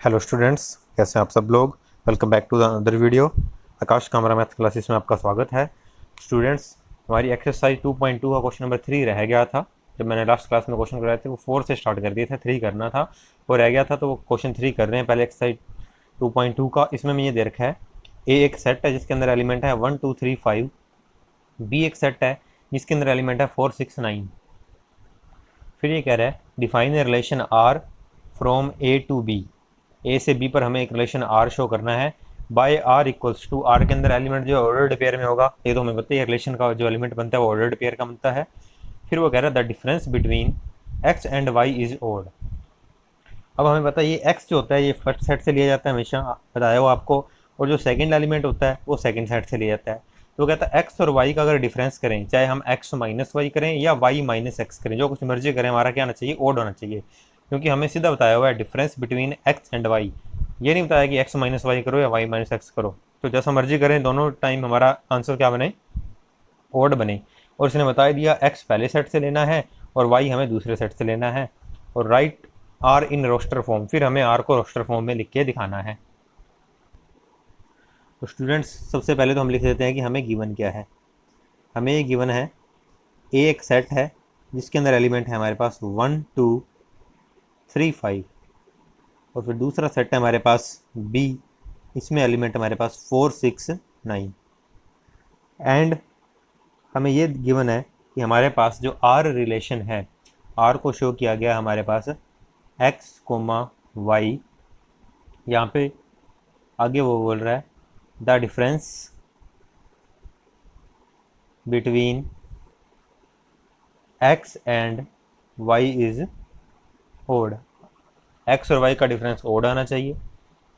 Hello students, कैसे हैं आप सब लोग। Welcome back to the another video. Akash Kamra math classes में आपका स्वागत है। स्टूडेंट्स, हमारी एक्सरसाइज 2.2 का क्वेश्चन नंबर 3 रह गया था। जब मैंने लास्ट क्लास में क्वेश्चन कराए थे वो 4 से स्टार्ट कर दिए थे, 3 करना था, वो रह गया था, तो वो क्वेश्चन 3 कर रहे हैं। पहले एक्सरसाइज 2.2 का, इसमें मैं ये दे रखा है, ए एक सेट है जिसके अंदर एलिमेंट है 1 2 3 5, बी एक सेट है जिसके अंदर एलिमेंट है 4 6 9। फिर ये कह रहा है define a relation R from A to B. A से बी पर हमें एक रिलेशन आर शो करना है by R equals to, R के अंदर एलिमेंट जो ऑर्डर्ड पेयर में होगा, ये तो हमें पता है रिलेशन का जो एलिमेंट बनता है वो ऑर्डर्ड पेयर का बनता है। फिर वो कह रहा है the difference between x and y is odd. अब हमें पता है ये एक्स जो होता है ये फर्स्ट सेट से लिया जाता है, हमेशा बताया हो आपको, और जो सेकंड एलिमेंट होता है वो सेकंड सेट से लिया जाता है। तो वो कहता है एक्स और वाई का अगर डिफरेंस करें, चाहे हम एक्स माइनस वाई करें या वाई माइनस एक्स करें, जो कुछ मर्जी करें, हमारा क्या आना चाहिए, ओड होना चाहिए। क्योंकि हमें सीधा बताया हुआ है difference between x and y, ये नहीं बताया कि एक्स माइनस वाई करो या वाई माइनस एक्स करो। तो जैसा मर्जी करें, दोनों टाइम हमारा आंसर क्या बने, ओड बने। और इसने बता दिया एक्स पहले सेट से लेना है और वाई हमें दूसरे सेट से लेना है, और write R in roster form, फिर हमें आर को रोस्टर फॉर्म में लिख के दिखाना है। तो स्टूडेंट्स, सबसे पहले तो हम लिख देते हैं कि हमें गिवन क्या है। हमें ये गिवन है ए एक सेट है जिसके अंदर एलिमेंट है हमारे पास 1 2 3 5, और फिर दूसरा सेट है हमारे पास बी, इसमें एलिमेंट हमारे पास 4 6 9। एंड हमें ये गिवन है कि हमारे पास जो आर रिलेशन है, आर को शो किया गया हमारे पास एक्स कोमा वाई। यहाँ पे आगे वो बोल रहा है the difference between x and y is odd. X और वाई का डिफरेंस ओड आना चाहिए।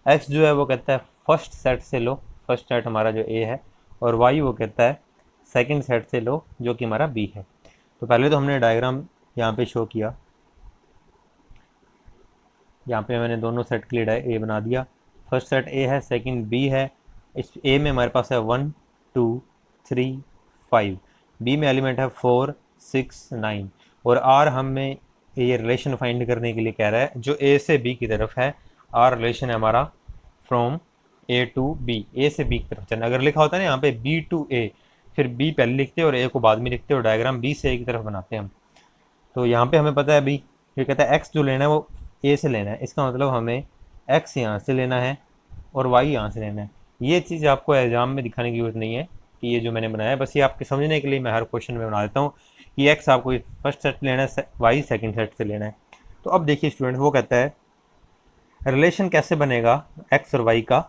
एक्स जो है वो कहता है फर्स्ट सेट से लो, फर्स्ट सेट हमारा जो ए है, और वाई वो कहता है सेकंड सेट से लो जो कि हमारा बी है। तो पहले तो हमने डायग्राम यहाँ पे शो किया, यहाँ पे मैंने दोनों सेट के लिए ए बना दिया। फर्स्ट सेट ए है, सेकंड बी है। इस ए में हमारे पास है 1 2 3 5, बी में एलिमेंट है 4 6 9, और आर हमें ये रिलेशन फाइंड करने के लिए कह रहा है जो ए से बी की तरफ है। आर रिलेशन है हमारा from A to B, A से बी की तरफ चलना। अगर लिखा होता है ना यहाँ पे बी टू ए, फिर बी पहले लिखते और ए को बाद में लिखते, और डायग्राम बी से ए की तरफ बनाते हैं हम। तो यहाँ पे हमें पता है बी, ये कहता है एक्स जो लेना है वो ए से लेना है, इसका मतलब हमें एक्स यहाँ से लेना है और वाई यहाँ से लेना है। ये चीज़ आपको एग्जाम में दिखाने की जरूरत नहीं है कि ये जो मैंने बनाया है, बस ये आपके समझने के लिए मैं हर क्वेश्चन में बना देता हूँ कि एक्स आपको फर्स्ट सेट लेना है, वाई सेकंड सेट से लेना है। तो अब देखिए स्टूडेंट, वो कहता है रिलेशन कैसे बनेगा एक्स और वाई का,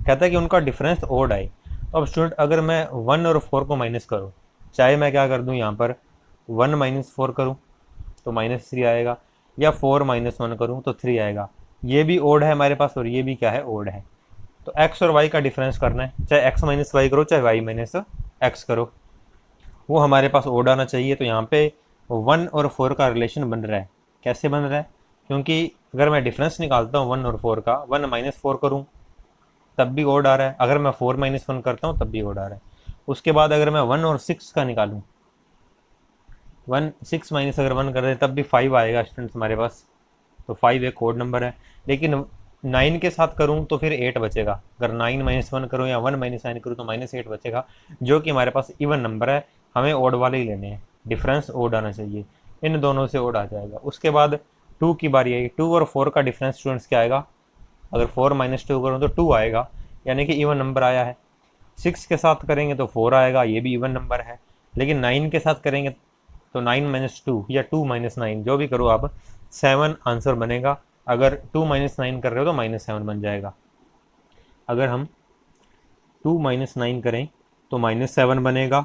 कहता है कि उनका डिफरेंस ओड आए। तो अब स्टूडेंट, अगर मैं 1 और 4 को माइनस करूँ, चाहे मैं क्या कर दूँ यहाँ पर 1 माइनस 4 करूँ तो -3 आएगा, या 4 माइनस 1 करूँ तो 3 आएगा। ये भी ओड है हमारे पास और ये भी क्या है, ओड है। तो एक्स और वाई का डिफरेंस करना है, चाहे एक्स माइनस वाई करो चाहे वाई माइनस एक्स करो, वो हमारे पास ओड आना चाहिए। तो यहाँ पे 1 और 4 का रिलेशन बन रहा है। कैसे बन रहा है, क्योंकि अगर मैं डिफरेंस निकालता हूँ 1 और 4 का, 1 माइनस 4 करूँ तब भी ओड आ रहा है, अगर मैं 4 माइनस 1 करता हूँ तब भी ओड आ रहा है। उसके बाद अगर मैं 1 और 6 का निकालूँ, 1 6 माइनस अगर 1 कर दे तब भी 5 आएगा स्टूडेंट्स हमारे पास। तो 5 एक कोड नंबर है। लेकिन 9 के साथ करूँ तो फिर 8 बचेगा। अगर 9 माइनस 1 करूँ या 1 माइनस 9 करूँ तो -8 बचेगा, जो कि हमारे पास इवन नंबर है। हमें ओड वाले ही लेने हैं, डिफरेंस ओड आना चाहिए, इन दोनों से ओड आ जाएगा। उसके बाद 2 की बारी आई। 2 और 4 का डिफरेंस स्टूडेंट्स क्या आएगा, अगर 4 माइनस 2 करूँ तो 2 आएगा, यानी कि इवन नंबर आया है। 6 के साथ करेंगे तो 4 आएगा, ये भी इवन नंबर है। लेकिन 9 के साथ करेंगे तो 9 माइनस 2 या 2 माइनस 9, जो भी करो आप, 7 आंसर बनेगा। अगर 2 माइनस 9 कर रहे हो तो -7 बन जाएगा। अगर हम 2 माइनस 9 करें तो -7 बनेगा,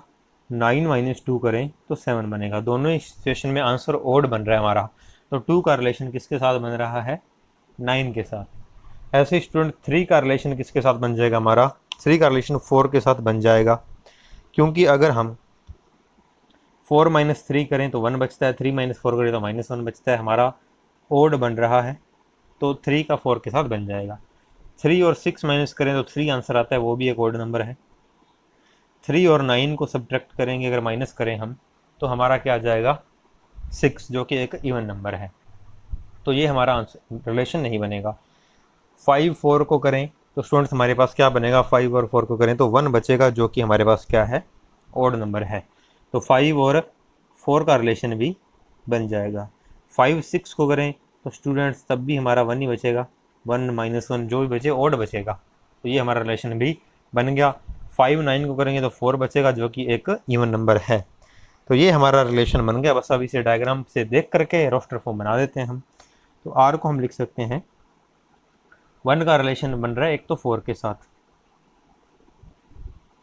9 माइनस 2 करें तो 7 बनेगा। दोनों ही सिचुएशन में आंसर ओड बन रहा है हमारा। तो 2 का रिलेशन किसके साथ बन रहा है, 9 के साथ। ऐसे स्टूडेंट 3 का रिलेशन किसके साथ बन जाएगा हमारा, 3 का रिलेशन 4 के साथ बन जाएगा। क्योंकि अगर हम 4 माइनस 3 करें तो 1 बचता है, 3 माइनस 4 करें तो -1 बचता है। हमारा ओड बन रहा है तो 3 का 4 के साथ बन जाएगा। 3 और 6 माइनस करें तो 3 आंसर आता है, वो भी एक ओड नंबर है। 3 और 9 को सब्ट्रैक्ट करेंगे, अगर माइनस करें हम, तो हमारा क्या आ जाएगा, 6, जो कि एक इवन नंबर है। तो ये हमारा आंसर रिलेशन नहीं बनेगा। 5 4 को करें तो स्टूडेंट्स हमारे पास क्या बनेगा, 5 और 4 को करें तो 1 बचेगा, जो कि हमारे पास क्या है, ऑड नंबर है। तो 5 और 4 का रिलेशन भी बन जाएगा। 5 6 को करें तो स्टूडेंट्स तब भी हमारा 1 ही बचेगा, 1 -1 जो भी बचे ऑड बचेगा, तो ये हमारा रिलेशन भी बन गया। 5 9 को करेंगे तो 4 बचेगा, जो कि एक इवन नंबर है। तो ये हमारा रिलेशन बन गया। बस अब इसे डायग्राम से देख करके रोस्टर फॉर्म बना देते हैं हम। तो आर को हम लिख सकते हैं, 1 का रिलेशन बन रहा है एक तो 4 के साथ,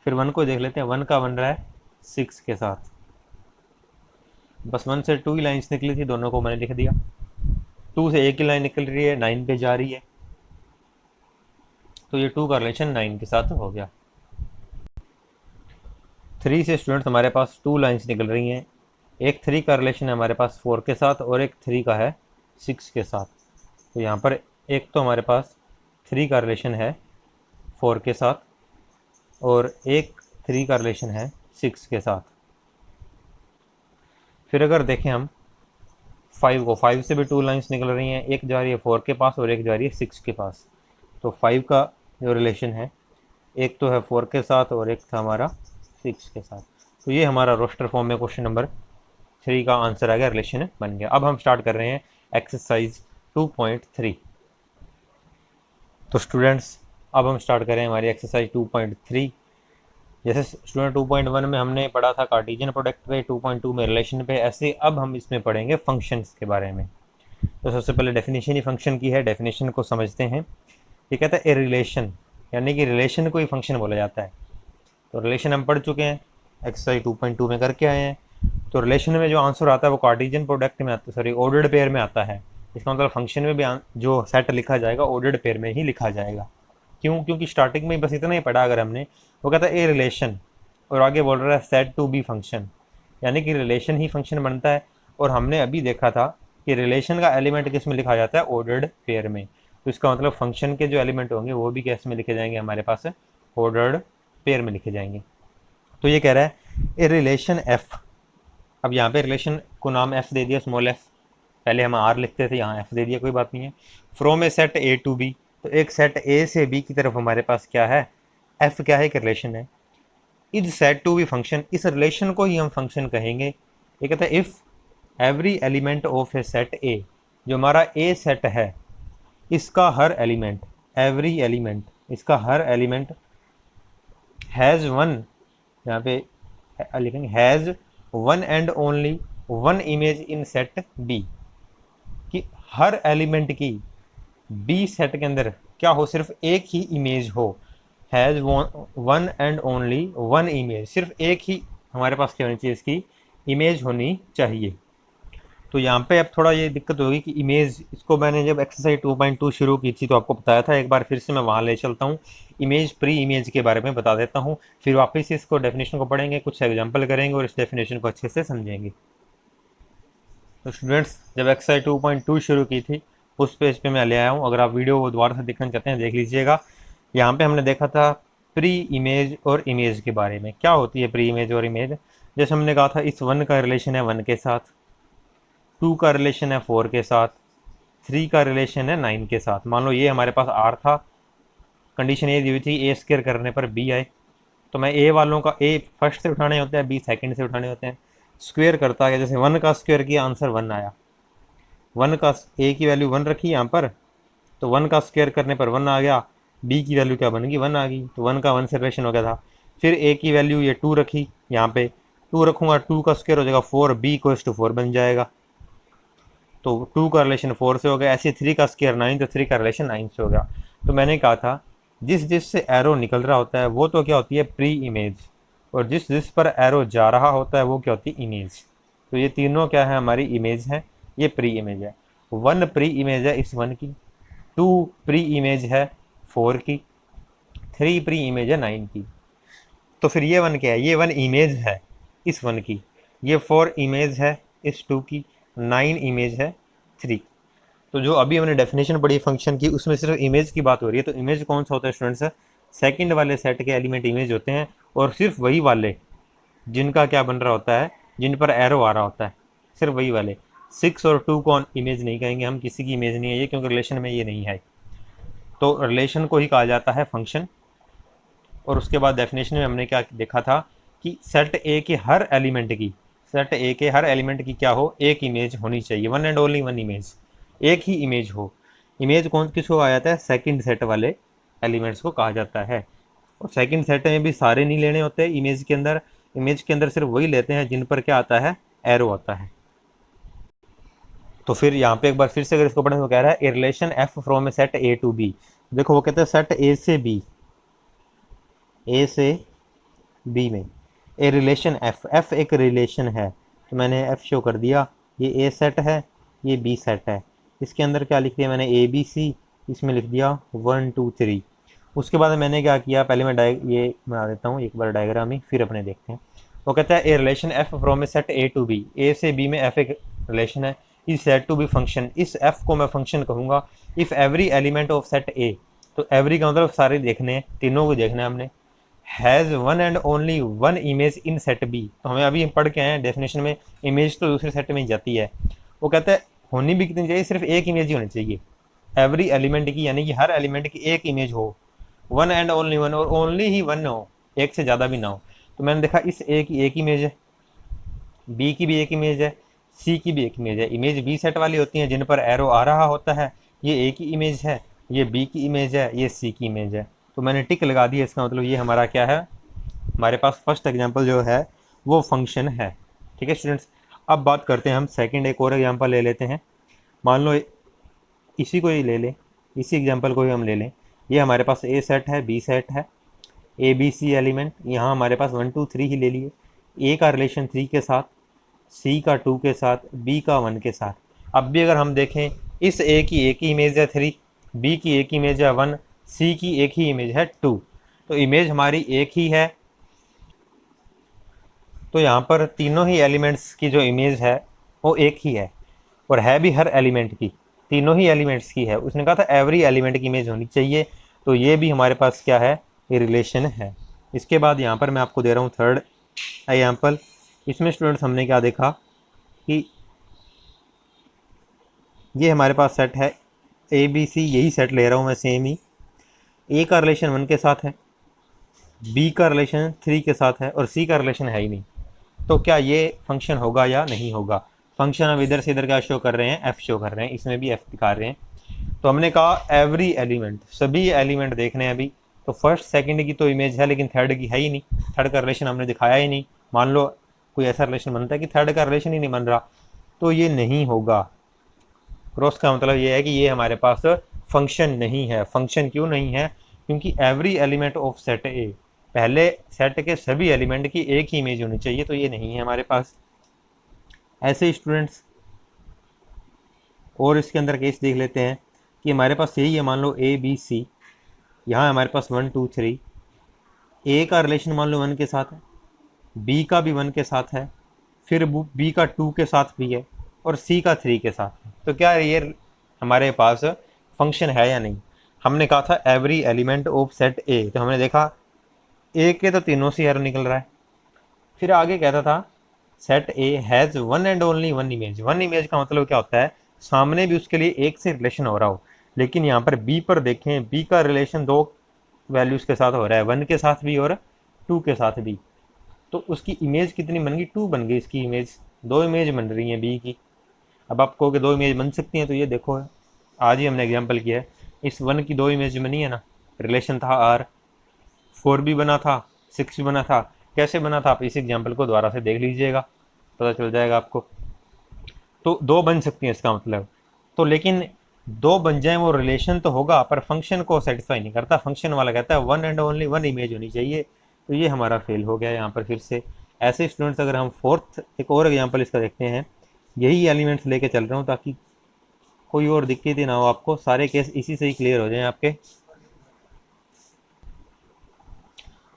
फिर 1 को देख लेते हैं, 1 का बन रहा है 6 के साथ। बस 1 से 2 ही लाइन्स निकली थी, दोनों को मैंने लिख दिया। 2 से एक ही लाइन निकल रही है, 9 पे जा रही है, तो ये 2 का रिलेशन 9 के साथ हो गया। 3 से स्टूडेंट्स हमारे पास 2 लाइन्स निकल रही हैं, एक 3 का रिलेशन है हमारे पास 4 के साथ और एक 3 का है 6 के साथ। तो यहाँ पर एक तो हमारे पास 3 का रिलेशन है 4 के साथ और एक 3 का रिलेशन है 6 के साथ। फिर अगर देखें हम 5 को, 5 से भी 2 लाइन्स निकल रही हैं, एक जा रही है 4 के पास और एक जा रही है 6 के पास। तो 5 का जो रिलेशन है एक तो है 4 के साथ और एक था हमारा 6 के साथ। तो ये हमारा रोस्टर फॉर्म में क्वेश्चन नंबर 3 का आंसर आ गया, रिलेशन बन गया। अब हम स्टार्ट कर रहे हैं एक्सरसाइज 2.3। तो स्टूडेंट्स अब हम स्टार्ट करें हमारी एक्सरसाइज 2.3। जैसे स्टूडेंट 2.1 में हमने पढ़ा था कार्टेशियन प्रोडक्ट पे, 2.2 में रिलेशन पे, ऐसे अब हम इसमें पढ़ेंगे फंक्शंस के बारे में। तो सबसे पहले डेफिनेशन ही फंक्शन की है, डेफिनेशन को समझते हैं। ये कहता है ए रिलेशन, यानी कि रिलेशन को ही फंक्शन बोला जाता है। तो रिलेशन हम पढ़ चुके हैं, एक्सरसाइज 2.2 में करके आए हैं। तो रिलेशन में जो आंसर आता है वो कार्टेशियन प्रोडक्ट में आता है, सॉरी ऑर्डर्ड पेयर में आता है। इसका मतलब फंक्शन में भी जो सेट लिखा जाएगा ऑर्डर्ड पेयर में ही लिखा जाएगा। क्यों? क्योंकि स्टार्टिंग में बस इतना ही पढ़ा अगर हमने, वो कहता है ए रिलेशन और आगे बोल रहा है सेट टू बी फंक्शन, यानी कि रिलेशन ही फंक्शन बनता है। और हमने अभी देखा था कि रिलेशन का एलिमेंट किस में लिखा जाता है, ऑर्डर्ड पेयर में। तो इसका मतलब फंक्शन के जो एलिमेंट होंगे वो भी किस में लिखे जाएंगे, हमारे पास ऑर्डर्ड पेयर में लिखे जाएंगे। तो ये कह रहा है ए रिलेशन एफ। अब यहाँ पे रिलेशन को नाम एफ दे दिया, स्मॉल एफ, पहले हम आर लिखते थे, यहाँ एफ दे दिया, कोई बात नहीं है। From A set A to B, तो एक सेट ए से बी की तरफ हमारे पास क्या है, एफ क्या है, एक रिलेशन है। Is set to B function, इस रिलेशन को ही हम फंक्शन कहेंगे। ये कहता है if every element of A set A, जो हमारा ए सेट है इसका हर एलिमेंट, एवरी एलिमेंट, इसका हर एलिमेंट हैज़ वन, यहाँ पे लिखेंगे has one and only one image in set B, कि हर एलिमेंट की बी सेट के अंदर क्या हो, सिर्फ एक ही इमेज हो। Has one and only one image, सिर्फ एक ही हमारे पास क्या होनी चाहिए, इसकी इमेज होनी चाहिए। तो यहाँ पे अब थोड़ा ये दिक्कत होगी कि इमेज, इसको मैंने जब एक्सरसाइज 2.2 शुरू की थी तो आपको बताया था, एक बार फिर से मैं वहाँ ले चलता हूँ। इमेज प्री इमेज के बारे में बता देता हूँ, फिर वापस इसको डेफिनेशन को पढ़ेंगे, कुछ एग्जांपल करेंगे और इस डेफिनेशन को अच्छे से समझेंगे। तो स्टूडेंट्स जब एक्सरसाइज 2.2 शुरू की थी उस पेज पे मैं ले आया हूँ, अगर आप वीडियो दोबारा से देखना चाहते हैं देख लीजिएगा। यहाँ पे हमने देखा था प्री इमेज और इमेज के बारे में, क्या होती है प्री इमेज और इमेज। जैसे हमने कहा था इस 1 का रिलेशन है 1 के साथ, 2 का रिलेशन है 4 के साथ, 3 का रिलेशन है 9 के साथ। मान लो ये हमारे पास आर था, कंडीशन ये दी हुई थी ए स्क्वायर करने पर बी आए, तो मैं ए वालों का ए फर्स्ट से उठाने होते हैं, बी सेकंड से उठाने होते हैं। स्क्वायर करता है, जैसे 1 का स्क्वायर किया आंसर 1 आया, 1 का ए की वैल्यू 1 रखी यहाँ पर, तो 1 का स्क्वायर करने पर 1 आ गया, बी की वैल्यू क्या बन गई, 1 आ गई, तो 1 का 1 से रिलेशन हो गया था। फिर ए की वैल्यू ये 2 रखी, यहाँ पे 2 रखूँगा, 2 का स्क्वायर हो जाएगा 4, बी इक्वल्स टू 4 बन जाएगा, तो 2 का रिलेशन 4 से हो गया। ऐसे 3 का स्क्वायर 9, तो 3 का रिलेशन 9 से हो गया। तो मैंने कहा था जिस जिस से एरो निकल रहा होता है वो तो क्या होती है प्री इमेज, और जिस जिस पर एरो जा रहा होता है वो क्या होती है इमेज। तो ये तीनों क्या है, हमारी इमेज है, ये प्री इमेज है। 1 प्री इमेज है इस 1 की, 2 प्री इमेज है 4 की, 3 प्री इमेज है 9 की। तो फिर ये 1 क्या है, ये 1 इमेज है इस 1 की, ये 4 इमेज है इस 2 की, 9 इमेज है 3। तो जो अभी हमने डेफिनेशन पढ़ी फंक्शन की उसमें सिर्फ इमेज की बात हो रही है। तो इमेज कौन सा होता है स्टूडेंट्स, सेकंड वाले सेट के एलिमेंट इमेज होते हैं, और सिर्फ वही वाले जिनका क्या बन रहा होता है, जिन पर एरो आ रहा होता है, सिर्फ वही वाले। 6 और 2 को इमेज नहीं कहेंगे हम, किसी की इमेज नहीं है ये, क्योंकि रिलेशन में ये नहीं है। तो रिलेशन को ही कहा जाता है फंक्शन। और उसके बाद डेफिनेशन में हमने क्या देखा था कि सेट ए के हर एलिमेंट की क्या हो, एक इमेज होनी चाहिए, one and only one image, एक ही इमेज हो। इमेज कौन किसको कहा जाता है, सेकंड सेट वाले एलिमेंट्स को कहा जाता है। और सेकंड सेट में भी सारे नहीं लेने होते इमेज के अंदर सिर्फ वही लेते हैं जिन पर क्या आता है, एरो आता है। तो फिर यहाँ पे एक बार फिर से अगर इसको पढ़ें तो कह रहा है a relation f from A set A to B. देखो वो कहते हैं सेट ए से बी में ए रिलेशन एफ एक रिलेशन है। तो मैंने एफ शो कर दिया, ये ए सेट है, ये बी सेट है। इसके अंदर क्या लिख दिया मैंने, ए बी सी, इसमें लिख दिया 1 2 3। उसके बाद मैंने क्या किया, पहले मैं ये बना देता हूँ एक बार डायग्राम ही, फिर अपने देखते हैं। वो कहता है a relation f from A set A to B, A से बी में एफ एक रिलेशन है, is set to B function, इस एफ को मैं फंक्शन कहूँगा if every element of set A. तो एवरी का मतलब सारे देखने हैं, तीनों को देखना है हमने। Has one and only one image in set B, तो हमें अभी पढ़ के आए हैं डेफिनेशन में, इमेज तो दूसरे सेट में ही जाती है। वो कहता है होनी भी कितनी चाहिए, सिर्फ एक इमेज ही होनी चाहिए एवरी एलिमेंट की, यानी कि हर एलिमेंट की एक इमेज हो, वन एंड ओनली वन, और ओनली ही वन हो, एक से ज़्यादा भी ना हो। तो मैंने देखा इस ए की एक इमेज है, बी की भी एक इमेज है, सी की भी एक इमेज है। इमेज बी सेट वाली होती हैं जिन पर एरो आ रहा होता है, ये ए की इमेज है, ये बी की इमेज है, ये सी की इमेज है। तो मैंने टिक लगा दिया, इसका मतलब ये हमारा क्या है, हमारे पास फर्स्ट एग्जांपल जो है वो फंक्शन है। ठीक है स्टूडेंट्स, अब बात करते हैं हम सेकंड, एक और एग्जांपल ले लेते हैं। मान लो इसी को ही ले लें, इसी एग्जांपल को ही हम ले लें। ये हमारे पास ए सेट है, बी सेट है, ए बी सी एलिमेंट, यहाँ हमारे पास 1 2 3 ही ले लिए। ए का रिलेशन 3 के साथ, सी का 2 के साथ, बी का 1 के साथ। अब भी अगर हम देखें, इस ए की एक ही इमेज है 3, बी की एक इमेज है 1, सी की एक ही इमेज है 2, तो इमेज हमारी एक ही है। तो यहाँ पर तीनों ही एलिमेंट्स की जो इमेज है वो एक ही है, और है भी हर एलिमेंट की, तीनों ही एलिमेंट्स की है। उसने कहा था एवरी एलिमेंट की इमेज होनी चाहिए, तो ये भी हमारे पास क्या है, ये रिलेशन है। इसके बाद यहाँ पर मैं आपको दे रहा हूँ थर्ड एग्जाम्पल। इसमें स्टूडेंट्स हमने क्या देखा कि ये हमारे पास सेट है ए बी सी, यही सेट ले रहा हूँ मैं सेम ही। ए का रिलेशन 1 के साथ है, बी का रिलेशन 3 के साथ है, और सी का रिलेशन है ही नहीं। तो क्या ये फंक्शन होगा या नहीं होगा। फंक्शन अब इधर से इधर क्या शो कर रहे हैं, एफ शो कर रहे हैं, इसमें भी एफ दिखा रहे हैं। तो हमने कहा एवरी एलिमेंट, सभी एलिमेंट देखने हैं अभी। तो फर्स्ट सेकंड की तो इमेज है, लेकिन थर्ड की है ही नहीं, थर्ड का रिलेशन हमने दिखाया ही नहीं। मान लो कोई ऐसा रिलेशन बनता है कि थर्ड का रिलेशन ही नहीं बन रहा, तो ये नहीं होगा। क्रॉस का मतलब ये है कि ये हमारे पास फंक्शन नहीं है। फंक्शन क्यों नहीं है, क्योंकि एवरी एलिमेंट ऑफ सेट ए, पहले सेट के सभी एलिमेंट की एक ही इमेज होनी चाहिए, तो ये नहीं है हमारे पास। ऐसे स्टूडेंट्स और इसके अंदर केस देख लेते हैं कि हमारे पास यही है, मान लो ए बी सी, यहाँ हमारे पास 1 2 3, ए का रिलेशन मान लो 1 के साथ है, बी का भी 1 के साथ है, फिर बी का 2 के साथ भी है, और सी का 3 के साथ है। तो क्या ये हमारे पास फंक्शन है या नहीं। हमने कहा था every element of set A, तो हमने देखा ए के तो तीनों से एरो निकल रहा है। फिर आगे कहता था set A has one and only one image. One image का मतलब क्या होता है, सामने भी उसके लिए एक से रिलेशन हो रहा हो। लेकिन यहाँ पर बी पर देखें, बी का रिलेशन 2 वैल्यूज़ के साथ हो रहा है, 1 के साथ भी और 2 के साथ भी। तो उसकी इमेज कितनी बन गई, 2 बन गई इसकी इमेज, 2 इमेज बन रही हैं बी की। अब आप कहोगे 2 इमेज बन सकती हैं, तो ये देखो आज ही हमने एग्जाम्पल किया है, इस 1 की 2 इमेज बनी है ना, रिलेशन था आर, 4 भी बना था, 6 भी बना था। कैसे बना था आप इस एग्जाम्पल को दोबारा से देख लीजिएगा, पता चल जाएगा आपको। तो 2 बन सकती हैं इसका मतलब। तो लेकिन 2 बन जाए वो रिलेशन तो होगा, पर फंक्शन को सेटिस्फाई नहीं करता। फंक्शन वाला कहता है one and only one image होनी चाहिए, तो ये हमारा फेल हो गया यहाँ पर फिर से। ऐसे स्टूडेंट्स अगर हम फोर्थ एक और एग्जाम्पल इसका देखते हैं, यही एलिमेंट्स लेके चल रहा हूँ ताकि कोई और दिक्कत ही ना हो आपको, सारे केस इसी से ही क्लियर हो जाएं आपके।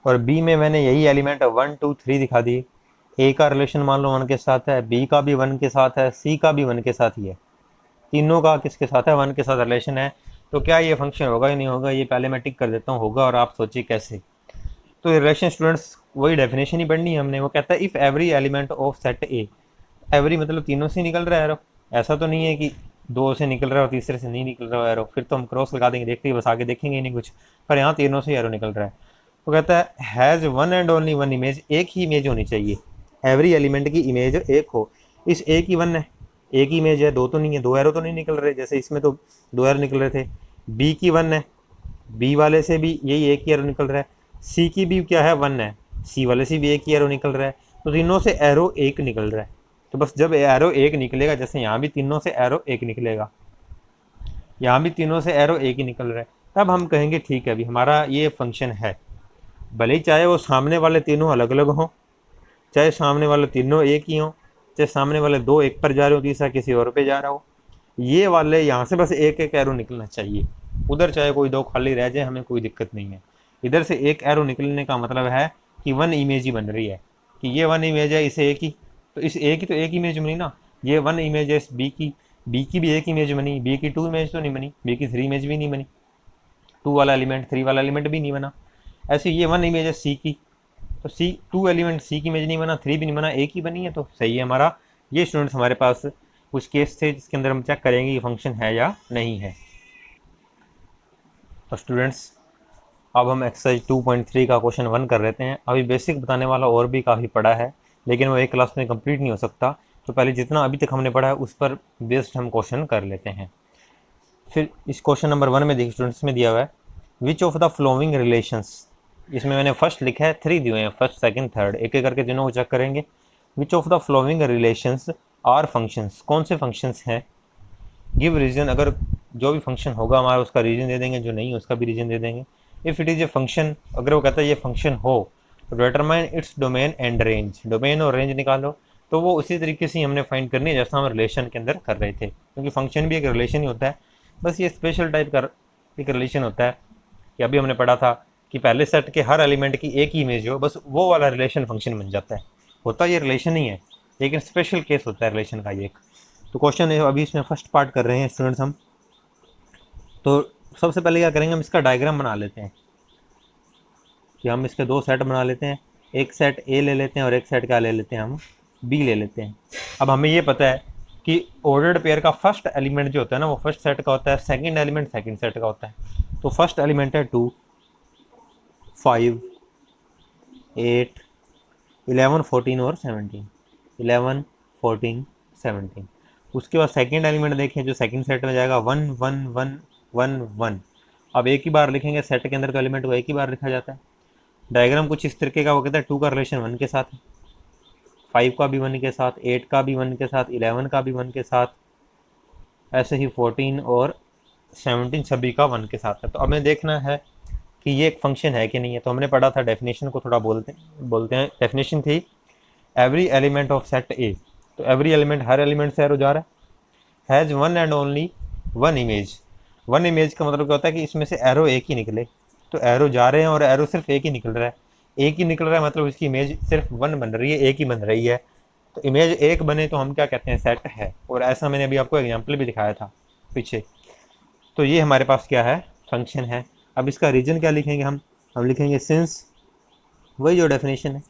और बी में मैंने यही एलिमेंट 1 2 3 दिखा दी। ए का रिलेशन मान लो 1 के साथ है, बी का भी 1 के साथ है, सी का भी 1 के साथ ही है, तीनों का किसके साथ है, 1 के साथ रिलेशन है। तो क्या ये फंक्शन होगा या नहीं होगा, ये पहले मैं टिक कर देता हूँ, होगा, और आप सोचिए कैसे। तो रिलेशन स्टूडेंट्स वही डेफिनेशन ही पढ़नी है हमने। वो कहता है if every element of set A, every मतलब तीनों से निकल रहा है एरो, ऐसा तो नहीं है कि दो से निकल रहा है और तीसरे से नहीं निकल रहा है एरो, फिर तो हम क्रॉस लगा देंगे, देखते ही बस आगे देखेंगे ही नहीं कुछ। पर यहाँ तीनों से एरो निकल रहा है। तो कहता है has one and only one image, एक ही इमेज होनी चाहिए, एवरी एलिमेंट की इमेज एक हो। इस ए की वन है, एक ही इमेज है, दो तो नहीं है, दो एरो तो नहीं निकल रहे, जैसे इसमें तो दो एरो निकल रहे थे। बी की वन है, बी वाले से भी यही एक ही एरो निकल रहा है। सी की भी क्या है, वन है, सी वाले से भी एक ही एरो निकल रहा है। तो तीनों से एरो एक निकल रहा है। तो बस जब एरो एक निकलेगा, जैसे यहाँ भी तीनों से एरो एक निकलेगा, यहाँ भी तीनों से एरो एक ही निकल रहा है, तब हम कहेंगे ठीक है अभी हमारा ये फंक्शन है। भले ही चाहे वो सामने वाले तीनों अलग अलग हों, चाहे सामने वाले तीनों एक ही हों, चाहे सामने वाले दो एक पर जा रहे हो, तीसरा किसी और पे जा रहा हो, ये वाले यहाँ से बस एक एक एरो निकलना चाहिए। उधर चाहे कोई दो खाली रह जाए, हमें कोई दिक्कत नहीं है। इधर से एक एरो निकलने का मतलब है कि वन इमेज ही बन रही है, कि ये वन इमेज है, इसे एक ही, तो इस ए की तो एक इमेज बनी ना, ये वन इमेज है इस बी की भी एक इमेज बनी, बी की टू इमेज तो नहीं बनी, बी की थ्री इमेज भी नहीं बनी, टू वाला एलिमेंट थ्री वाला एलिमेंट भी नहीं बना। ऐसे ये वन इमेज है सी की, तो सी टू एलिमेंट सी की इमेज नहीं बना, थ्री भी नहीं बना, एक ही बनी है, तो सही है हमारा। ये स्टूडेंट्स हमारे पास कुछ केस थे जिसके अंदर हम चेक करेंगे ये फंक्शन है या नहीं है। तो स्टूडेंट्स अब हम एक्सरसाइज 2.3 का क्वेश्चन 1 कर लेते हैं। अभी बेसिक बताने वाला और भी काफ़ी पड़ा है, लेकिन वो एक क्लास में कंप्लीट नहीं हो सकता, तो पहले जितना अभी तक हमने पढ़ा है उस पर बेस्ड हम क्वेश्चन कर लेते हैं। फिर इस क्वेश्चन नंबर 1 में देखिए स्टूडेंट्स में दिया हुआ है विच ऑफ द फ्लोइंग रिलेशंस, इसमें मैंने फर्स्ट लिखा है, थ्री दिए हैं, फर्स्ट सेकंड थर्ड, एक एक करके तीनों को चेक करेंगे। Which of the following relations are functions, कौन से फंक्शंस हैं। गिव रीजन, अगर जो भी फंक्शन होगा हमारा उसका रीजन दे देंगे, जो नहीं उसका भी रीजन दे देंगे। If it is a function, अगर वो कहता है ये फंक्शन हो, तो determine its domain and range, domain और रेंज निकालो। तो वो उसी तरीके से हमने फाइंड करनी है जैसा हम रिलेशन के अंदर कर रहे थे, क्योंकि फंक्शन भी एक रिलेशन ही होता है, बस ये स्पेशल टाइप का एक रिलेशन होता है कि अभी हमने पढ़ा था कि पहले सेट के हर एलिमेंट की एक ही इमेज हो, बस वो वाला रिलेशन फंक्शन बन जाता है। होता ये रिलेशन ही है, लेकिन स्पेशल केस होता है रिलेशन का ये एक। तो क्वेश्चन है अभी इसमें फर्स्ट पार्ट कर रहे हैं स्टूडेंट्स हम। तो सबसे पहले क्या करेंगे, हम इसका डायग्राम बना लेते हैं कि हम इसके दो सेट बना लेते हैं, एक सेट ए ले लेते हैं और एक सेट क्या ले लेते हैं, हम बी ले लेते हैं। अब हमें ये पता है कि ऑर्डर्ड पेयर का फर्स्ट एलिमेंट जो होता है ना वो फर्स्ट सेट का होता है, सेकंड एलिमेंट सेकंड सेट का होता है। तो फर्स्ट एलिमेंट है 2, 5, 8, 11, 14 और 17, 11, 14, 17। उसके बाद सेकंड एलिमेंट देखें जो सेकंड सेट में जाएगा 1, 1, 1, 1, 1। अब एक ही बार लिखेंगे, सेट के अंदर का एलिमेंट को एक ही बार लिखा जाता है। डायग्राम कुछ इस तरीके का, वो कहता है 2 का रिलेशन 1 के साथ है, 5 का भी 1 के साथ, 8 का भी 1 के साथ, 11 का भी 1 के साथ, ऐसे ही 14 और 17 सभी का 1 के साथ है। तो हमें देखना है कि ये एक फंक्शन है कि नहीं है। तो हमने पढ़ा था, डेफिनेशन को थोड़ा बोलते हैं। डेफिनेशन थी every element of set A, तो एवरी एलिमेंट हर एलिमेंट से एरो जा रहा है, has one and only one image. One image का मतलब क्या होता है कि इसमें से एरो एक ही निकले, तो एरो जा रहे हैं और एरो सिर्फ एक ही निकल रहा है, एक ही निकल रहा है मतलब इसकी इमेज सिर्फ वन बन रही है, एक ही बन रही है। तो इमेज एक बने तो हम क्या कहते हैं, सेट है। और ऐसा मैंने अभी आपको एग्जाम्पल भी दिखाया था पीछे। तो ये हमारे पास क्या है, फंक्शन है। अब इसका रीजन क्या लिखेंगे, हम लिखेंगे सिंस, वही जो डेफिनेशन है,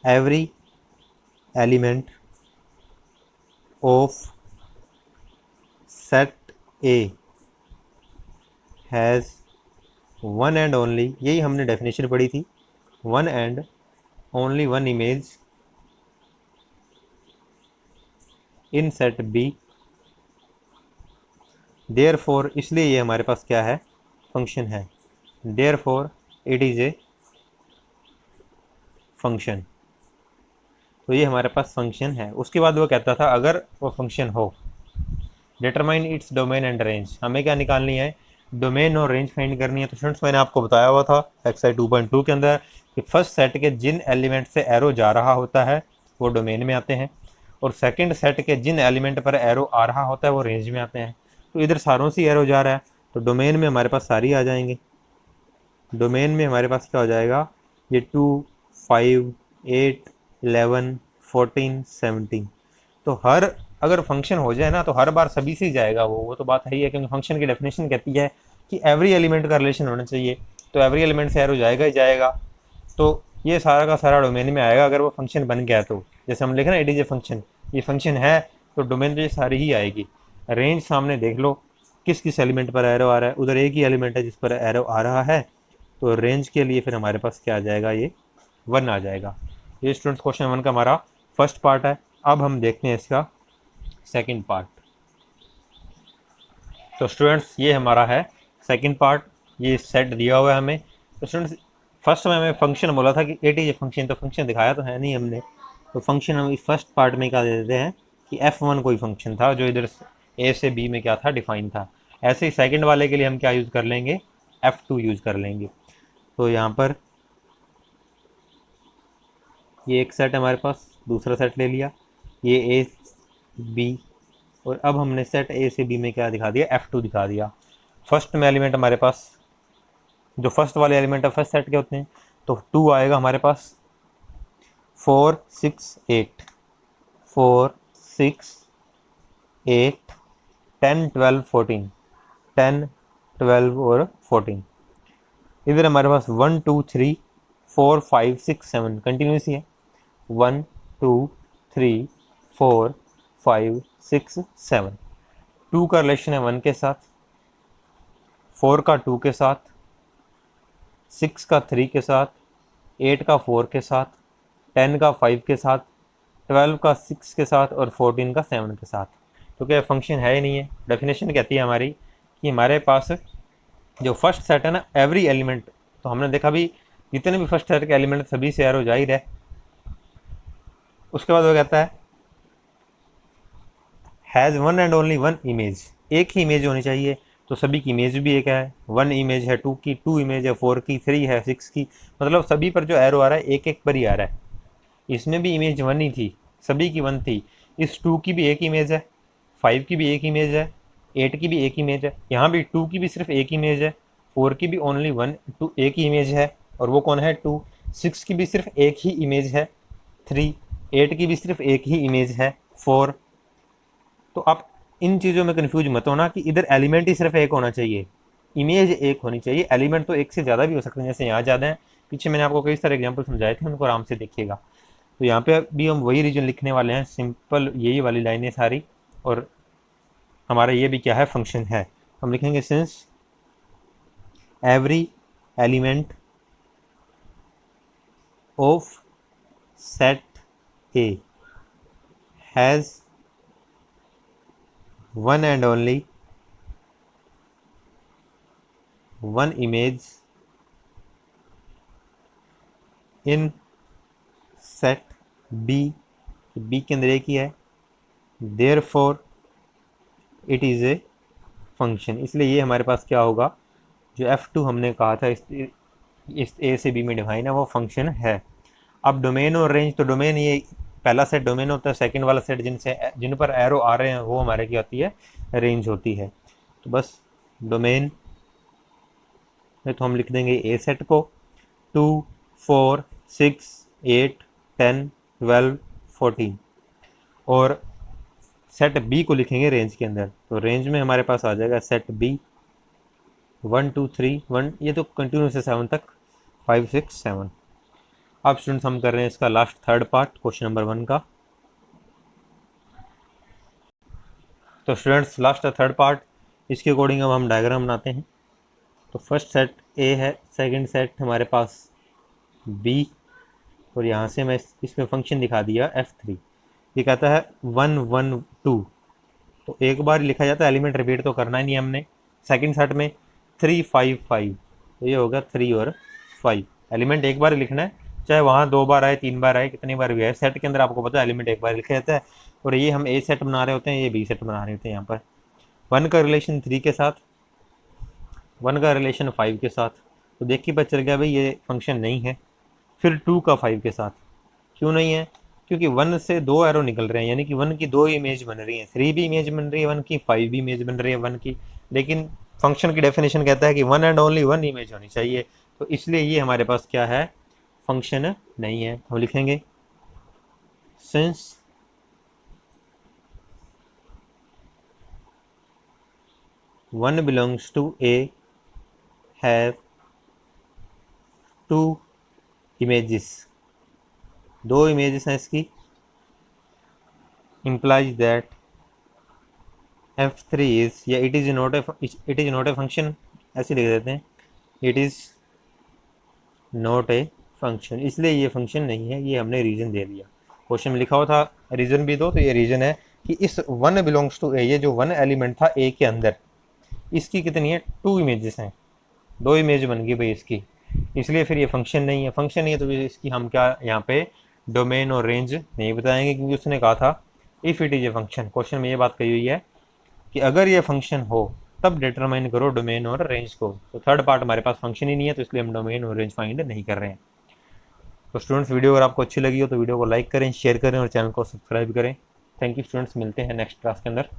every element of set A has one and only, यही हमने डेफिनेशन पढ़ी थी, one and only one image in set B, therefore, इसलिए ये हमारे पास क्या है, फंक्शन है। Therefore it is a function, तो ये हमारे पास फंक्शन है। उसके बाद वो कहता था अगर वो फंक्शन हो, determine its domain and range, हमें क्या निकालनी है, डोमेन और रेंज फाइंड करनी है। तो स्टूडेंट्स मैंने आपको बताया हुआ था एक्सरसाइज 2.2 के अंदर कि फर्स्ट सेट के जिन एलिमेंट से एरो जा रहा होता है वो डोमेन में आते हैं, और सेकंड सेट के जिन एलिमेंट पर एरो आ रहा होता है वो रेंज में आते हैं। तो इधर सारों से एरो जा रहा है, तो डोमेन में हमारे पास सारी आ जाएंगे। डोमेन में हमारे पास क्या हो जाएगा, ये 2, 5, 8, 11, 14, 17। तो हर अगर फंक्शन हो जाए ना तो हर बार सभी से जाएगा वो तो बात है ही है, क्योंकि फंक्शन की डेफिनेशन कहती है कि एवरी एलिमेंट का रिलेशन होना चाहिए, तो एवरी एलिमेंट से एरो जाएगा ही जाएगा। तो ये सारा का सारा डोमेन में आएगा अगर वो फंक्शन बन गया। तो जैसे हम लिखे ना इट इज़ ए फंक्शन, ये फंक्शन है तो डोमेन में सारी ही आएगी। रेंज सामने देख लो किस किस एलिमेंट पर एरो आ रहा है, उधर एक ही एलिमेंट है जिस पर एरो आ रहा है, तो रेंज के लिए फिर हमारे पास क्या आ जाएगा, ये 1 आ जाएगा। ये स्टूडेंट्स क्वेश्चन 1 का हमारा फर्स्ट पार्ट है। अब हम देखते हैं इसका सेकंड पार्ट। तो स्टूडेंट्स ये हमारा है सेकंड पार्ट, ये सेट दिया हुआ है हमें। तो स्टूडेंट्स फर्स्ट में हमें फंक्शन बोला था कि एट इज ए फंक्शन, तो फंक्शन दिखाया तो है नहीं हमने, तो फंक्शन हम इस फर्स्ट पार्ट में क्या दे देते हैं कि f1 कोई फंक्शन था जो इधर a से b में क्या था, डिफाइन था। ऐसे ही सेकंड वाले के लिए हम क्या यूज़ कर लेंगे, f2 यूज़ कर लेंगे। तो यहाँ पर ये एक सेट हमारे पास, दूसरा सेट ले लिया, ये ए बी, और अब हमने सेट ए से बी में क्या दिखा दिया, F2 दिखा दिया। फर्स्ट में एलिमेंट हमारे पास, जो फर्स्ट वाले एलिमेंट है फर्स्ट सेट के होते हैं, तो 2 आएगा हमारे पास, 4 6 8, 4 6 8 10 12 14, 10 12 और 14। इधर हमारे पास 1 2 3 4 5 6 7 कंटिन्यूस ही है, 1 2 3 4 5 6 7। 2 का रिलेशन है 1 के साथ, 4 का 2 के साथ, 6 का 3 के साथ, 8 का 4 के साथ, 10 का 5 के साथ, 12 का 6 के साथ और 14 का 7 के साथ। तो क्या फंक्शन है ही नहीं है। डेफिनेशन कहती है हमारी कि हमारे पास जो फर्स्ट सेट है ना, एवरी एलिमेंट, तो हमने देखा भी जितने भी फर्स्ट सेट के एलिमेंट सभी से एरो जाहिर है। उसके बाद वो कहता है has one and only one image, एक ही इमेज होनी चाहिए, तो सभी की इमेज भी एक है, 1 इमेज है, 2 की 2 इमेज है, 4 की 3 है, 6 की, मतलब सभी पर जो एरो आ रहा है एक एक पर ही आ रहा है। इसमें भी इमेज 1 ही थी, सभी की 1 थी, इस 2 की भी एक इमेज है, 5 की भी एक इमेज है, 8 की भी एक इमेज है, यहाँ भी 2 की भी सिर्फ एक इमेज है, 4 की भी ओनली 1 2 एक ही इमेज है, और वो कौन है 2, 6 की भी सिर्फ एक ही इमेज है 3, 8 की भी सिर्फ एक ही इमेज है 4। तो आप इन चीज़ों में कन्फ्यूज मत होना कि इधर एलिमेंट ही सिर्फ एक होना चाहिए, इमेज एक होनी चाहिए। एलिमेंट तो एक से ज़्यादा भी हो सकते हैं, जैसे यहाँ ज़्यादा है, पीछे मैंने आपको कई सारे एग्जाम्पल समझाए थे, उनको आराम से देखिएगा। तो यहाँ पे भी हम वही रीजन लिखने वाले हैं, सिंपल यही वाली लाइनें सारी, और हमारा ये भी क्या है, फंक्शन है। हम लिखेंगे since every element of set A has one and only one image in set B, B के अंदर एक ही है, therefore it is a function, इसलिए ये हमारे पास क्या होगा, जो F2 हमने कहा था इस ए से बी में डिफाइन है, वो फंक्शन है। अब डोमेन और रेंज, तो डोमेन ये पहला सेट डोमेन होता है, सेकंड वाला सेट जिन पर एरो आ रहे हैं वो हमारे क्या होती है, रेंज होती है। तो बस डोमेन में तो हम लिख देंगे ए सेट को 2 4 6 8 10 12 14, और सेट बी को लिखेंगे रेंज के अंदर, तो रेंज में हमारे पास आ जाएगा सेट बी 1 2 3 1, ये तो कंटिन्यूस है 7 तक, 5 6 7। अब स्टूडेंट्स हम कर रहे हैं इसका last third part question number 1 का। तो स्टूडेंट्स लास्ट थर्ड पार्ट, इसके अकॉर्डिंग अब हम डायग्राम बनाते हैं। तो फर्स्ट सेट ए है, सेकंड सेट हमारे पास बी, और यहाँ से मैं इसमें फंक्शन दिखा दिया F3। ये कहता है 1 1 2, तो एक बार लिखा जाता है, एलिमेंट रिपीट तो करना ही नहीं हमने। सेकंड सेट में 3 5 5, तो ये होगा 3 और 5, एलिमेंट एक बार लिखना है, चाहे वहाँ 2 बार आए 3 बार आए कितनी बार भी आए, सेट के अंदर आपको पता है एलिमेंट एक बार लिखा जाता है। और ये हम ए सेट बना रहे होते हैं, ये बी सेट बना रहे होते हैं। यहाँ पर 1 का रिलेशन 3 के साथ, 1 का रिलेशन 5 के साथ, तो देख के पता चल गया भाई ये फंक्शन नहीं है। फिर 2 का 5 के साथ, क्यों नहीं है, क्योंकि 1 से 2 एरो निकल रहे हैं, यानी कि 1 की 2 इमेज बन रही है, 3 भी इमेज बन रही है 1 की, 5 भी इमेज बन रही है 1 की, लेकिन फंक्शन की डेफिनेशन कहता है कि 1 एंड ओनली 1 इमेज होनी चाहिए, तो इसलिए ये हमारे पास क्या है, फंक्शन नहीं है। हम लिखेंगे since one belongs to A have 2 images, 2 images हैं इसकी, implies that F3 इज, या it is not a function, ऐसे लिख देते हैं, it is not a function, इसलिए ये फंक्शन नहीं है, ये हमने रीज़न दे दिया। क्वेश्चन में लिखा हुआ था रीज़न भी दो, तो ये रीज़न है कि इस वन बिलोंग्स टू ए, ये जो वन एलिमेंट था ए के अंदर, इसकी कितनी है, 2 इमेजेस हैं, 2 इमेज बन गई भाई इसकी, इसलिए फिर ये फंक्शन नहीं है। फंक्शन नहीं है तो इसकी हम क्या यहाँ पे डोमेन और रेंज नहीं बताएंगे, क्योंकि उसने कहा था if it is a function, question में ये बात कही हुई है कि अगर ये फंक्शन हो तब डिटरमाइन करो डोमेन और रेंज को। तो थर्ड पार्ट हमारे पास फंक्शन ही नहीं है, तो इसलिए हम डोमेन और रेंज फाइंड नहीं कर रहे हैं। तो स्टूडेंट्स, वीडियो अगर आपको अच्छी लगी हो तो वीडियो को लाइक करें, शेयर करें और चैनल को सब्सक्राइब करें। थैंक यू स्टूडेंट्स, मिलते हैं नेक्स्ट क्लास के अंदर।